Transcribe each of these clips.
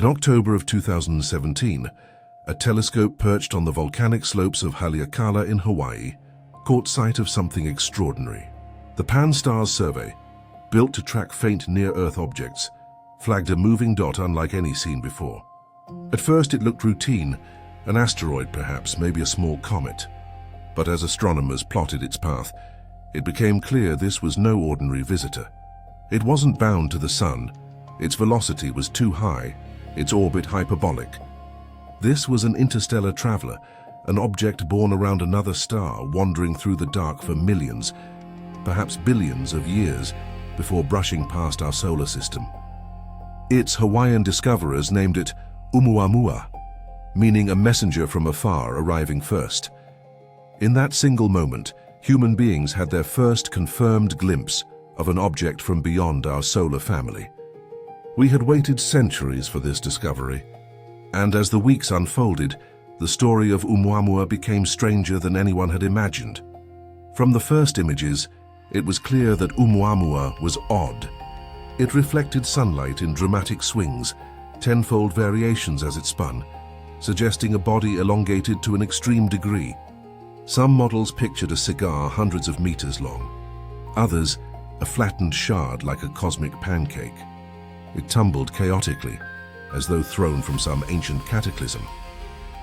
In October of 2017, a telescope perched on the volcanic slopes of Haleakala in Hawaii caught sight of something extraordinary. The Pan-STARRS survey, built to track faint near-Earth objects, flagged a moving dot unlike any seen before. At first it looked routine, an asteroid perhaps, maybe a small comet. But as astronomers plotted its path, it became clear this was no ordinary visitor. It wasn't bound to the Sun, its velocity was too high, its orbit hyperbolic. This was an interstellar traveler, an object born around another star, wandering through the dark for millions, perhaps billions of years, before brushing past our solar system. Its Hawaiian discoverers named it Oumuamua, meaning a messenger from afar arriving first. In that single moment, human beings had their first confirmed glimpse of an object from beyond our solar family. We had waited centuries for this discovery, and as the weeks unfolded, the story of Oumuamua became stranger than anyone had imagined. From the first images, it was clear that Oumuamua was odd. It reflected sunlight in dramatic swings, tenfold variations as it spun, suggesting a body elongated to an extreme degree. Some models pictured a cigar hundreds of meters long. Others, a flattened shard like a cosmic pancake. It tumbled chaotically, as though thrown from some ancient cataclysm.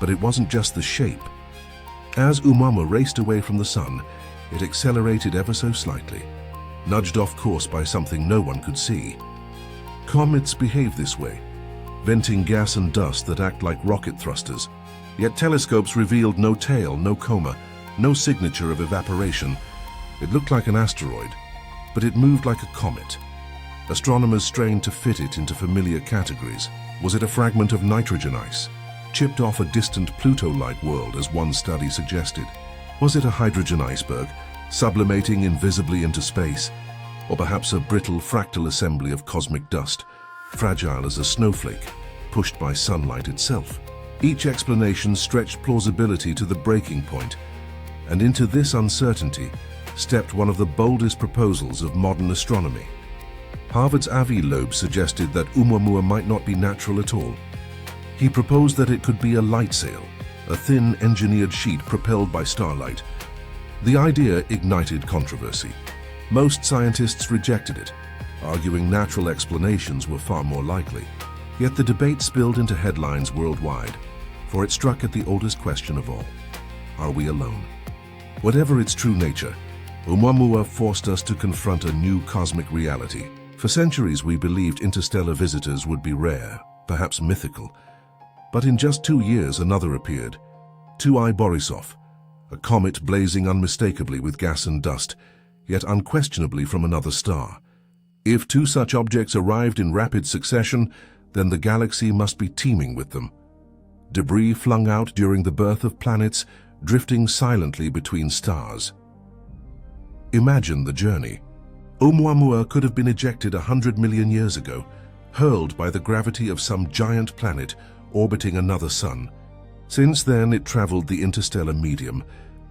But it wasn't just the shape. As Oumuamua raced away from the Sun, it accelerated ever so slightly, nudged off course by something no one could see. Comets behave this way, venting gas and dust that act like rocket thrusters. Yet telescopes revealed no tail, no coma, no signature of evaporation. It looked like an asteroid, but it moved like a comet. Astronomers strained to fit it into familiar categories. Was it a fragment of nitrogen ice, chipped off a distant Pluto-like world, as one study suggested? Was it a hydrogen iceberg, sublimating invisibly into space? Or perhaps a brittle fractal assembly of cosmic dust, fragile as a snowflake, pushed by sunlight itself? Each explanation stretched plausibility to the breaking point, and into this uncertainty stepped one of the boldest proposals of modern astronomy. Harvard's Avi Loeb suggested that Oumuamua might not be natural at all. He proposed that it could be a light sail, a thin engineered sheet propelled by starlight. The idea ignited controversy. Most scientists rejected it, arguing natural explanations were far more likely. Yet the debate spilled into headlines worldwide, for it struck at the oldest question of all: are we alone? Whatever its true nature, Oumuamua forced us to confront a new cosmic reality. For centuries we believed interstellar visitors would be rare, perhaps mythical. But in just 2 years another appeared, 2I Borisov, a comet blazing unmistakably with gas and dust, yet unquestionably from another star. If 2 such objects arrived in rapid succession, then the galaxy must be teeming with them. Debris flung out during the birth of planets, drifting silently between stars. Imagine the journey. Oumuamua could have been ejected 100 million years ago, hurled by the gravity of some giant planet orbiting another sun. Since then it traveled the interstellar medium,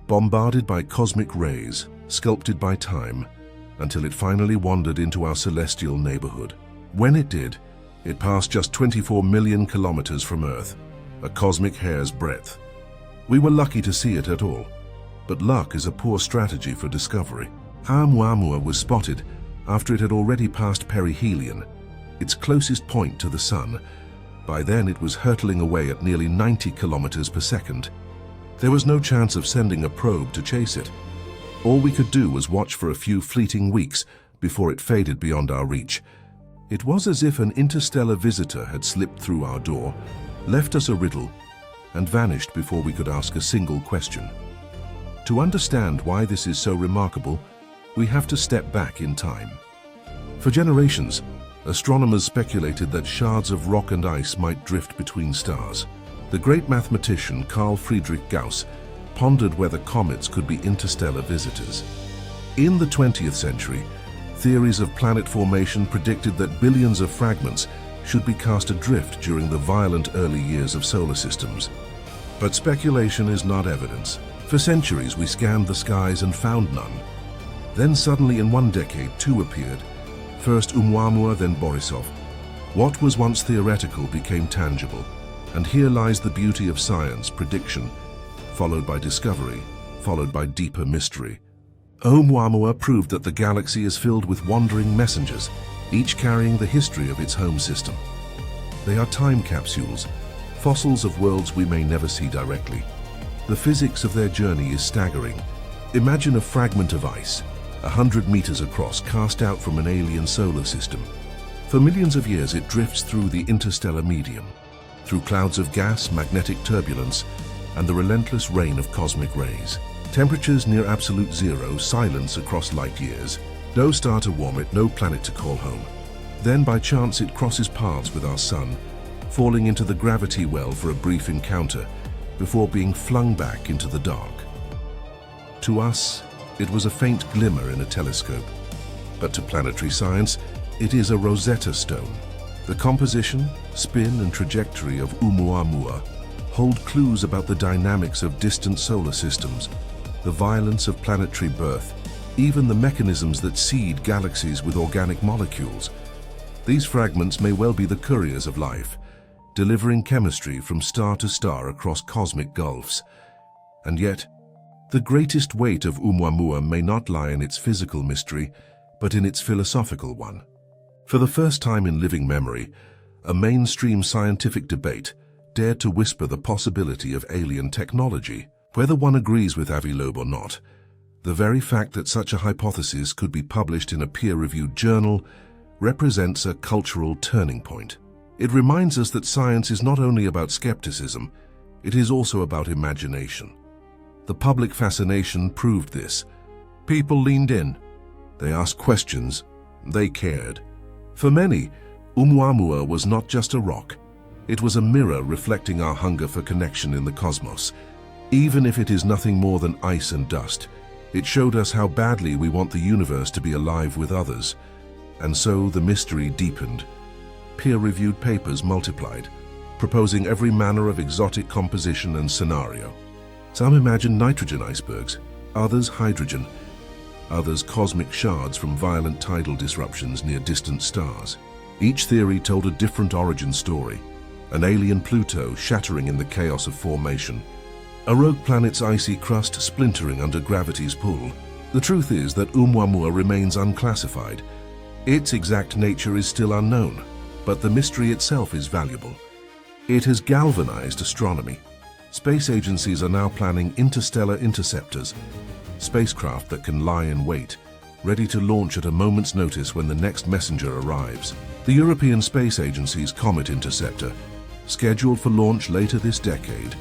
bombarded by cosmic rays, sculpted by time, until it finally wandered into our celestial neighborhood. When it did, it passed just 24 million kilometers from Earth, a cosmic hair's breadth. We were lucky to see it at all, but luck is a poor strategy for discovery. Oumuamua was spotted after it had already passed perihelion, its closest point to the Sun. By then it was hurtling away at nearly 90 kilometers per second. There was no chance of sending a probe to chase it. All we could do was watch for a few fleeting weeks before it faded beyond our reach. It was as if an interstellar visitor had slipped through our door, left us a riddle, and vanished before we could ask a single question. To understand why this is so remarkable, we have to step back in time. For generations, astronomers speculated that shards of rock and ice might drift between stars. The great mathematician Carl Friedrich Gauss pondered whether comets could be interstellar visitors. In the 20th century, theories of planet formation predicted that billions of fragments should be cast adrift during the violent early years of solar systems. But speculation is not evidence. For centuries we scanned the skies and found none. Then suddenly in one decade 2 appeared, first Oumuamua, then Borisov. What was once theoretical became tangible, and here lies the beauty of science: prediction, followed by discovery, followed by deeper mystery. Oumuamua proved that the galaxy is filled with wandering messengers, each carrying the history of its home system. They are time capsules, fossils of worlds we may never see directly. The physics of their journey is staggering. Imagine a fragment of ice, 100 meters across, cast out from an alien solar system. For millions of years it drifts through the interstellar medium, through clouds of gas, magnetic turbulence, and the relentless rain of cosmic rays. Temperatures near absolute zero, silence across light years, no star to warm it, no planet to call home. Then by chance it crosses paths with our sun, falling into the gravity well for a brief encounter, before being flung back into the dark. To us, it was a faint glimmer in a telescope, but to planetary science, it is a Rosetta Stone. The composition, spin, and trajectory of Oumuamua hold clues about the dynamics of distant solar systems, the violence of planetary birth, even the mechanisms that seed galaxies with organic molecules. These fragments may well be the couriers of life, delivering chemistry from star to star across cosmic gulfs. And yet, the greatest weight of Oumuamua may not lie in its physical mystery, but in its philosophical one. For the first time in living memory, a mainstream scientific debate dared to whisper the possibility of alien technology. Whether one agrees with Loeb or not, the very fact that such a hypothesis could be published in a peer-reviewed journal represents a cultural turning point. It reminds us that science is not only about skepticism, it is also about imagination. The public fascination proved this. People leaned in. They asked questions. They cared. For many, Oumuamua was not just a rock. It was a mirror reflecting our hunger for connection in the cosmos. Even if it is nothing more than ice and dust, it showed us how badly we want the universe to be alive with others. And so the mystery deepened. Peer-reviewed papers multiplied, proposing every manner of exotic composition and scenario. Some imagined nitrogen icebergs, others hydrogen, others cosmic shards from violent tidal disruptions near distant stars. Each theory told a different origin story: an alien Pluto shattering in the chaos of formation, a rogue planet's icy crust splintering under gravity's pull. The truth is that Oumuamua remains unclassified. Its exact nature is still unknown, but the mystery itself is valuable. It has galvanized astronomy. Space agencies are now planning interstellar interceptors, spacecraft that can lie in wait, ready to launch at a moment's notice when the next messenger arrives. The European Space Agency's Comet interceptor, scheduled for launch later this decade,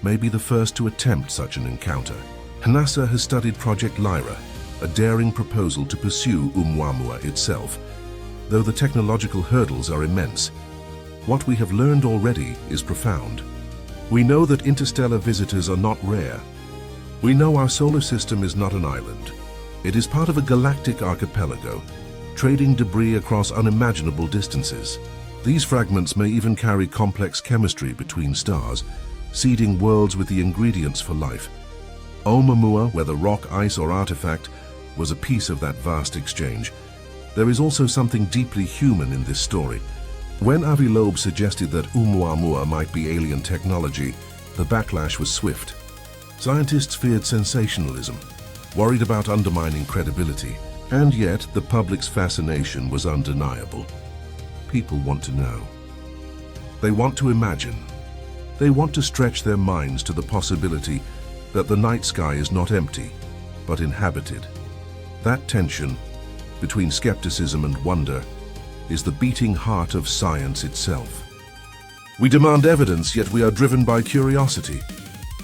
may be the first to attempt such an encounter. NASA has studied Project Lyra, a daring proposal to pursue Oumuamua itself. Though the technological hurdles are immense, what we have learned already is profound. We know that interstellar visitors are not rare. We know our solar system is not an island. It is part of a galactic archipelago, trading debris across unimaginable distances. These fragments may even carry complex chemistry between stars, seeding worlds with the ingredients for life. Oumuamua, whether rock, ice, or artifact, was a piece of that vast exchange. There is also something deeply human in this story. When Loeb suggested that Oumuamua might be alien technology, the backlash was swift. Scientists feared sensationalism, worried about undermining credibility, and yet the public's fascination was undeniable. People want to know. They want to imagine. They want to stretch their minds to the possibility that the night sky is not empty, but inhabited. That tension between skepticism and wonder is the beating heart of science itself. We demand evidence, yet we are driven by curiosity.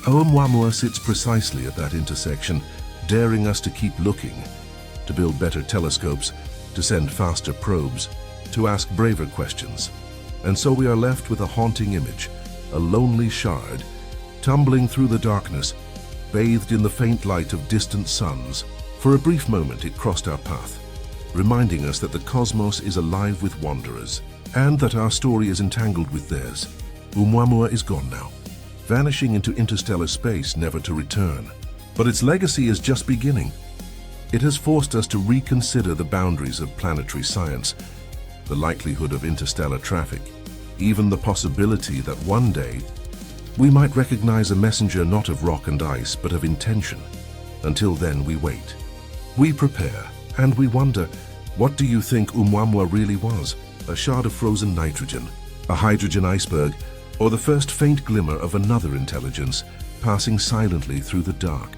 Oumuamua sits precisely at that intersection, daring us to keep looking, to build better telescopes, to send faster probes, to ask braver questions. And so we are left with a haunting image, a lonely shard, tumbling through the darkness, bathed in the faint light of distant suns. For a brief moment it crossed our path, reminding us that the cosmos is alive with wanderers, and that our story is entangled with theirs. Oumuamua is gone now, vanishing into interstellar space, never to return. But its legacy is just beginning. It has forced us to reconsider the boundaries of planetary science, the likelihood of interstellar traffic, even the possibility that one day we might recognize a messenger not of rock and ice but of intention. Until then, we wait. We prepare, and we wonder, what do you think Oumuamua really was? A shard of frozen nitrogen, a hydrogen iceberg, or the first faint glimmer of another intelligence passing silently through the dark?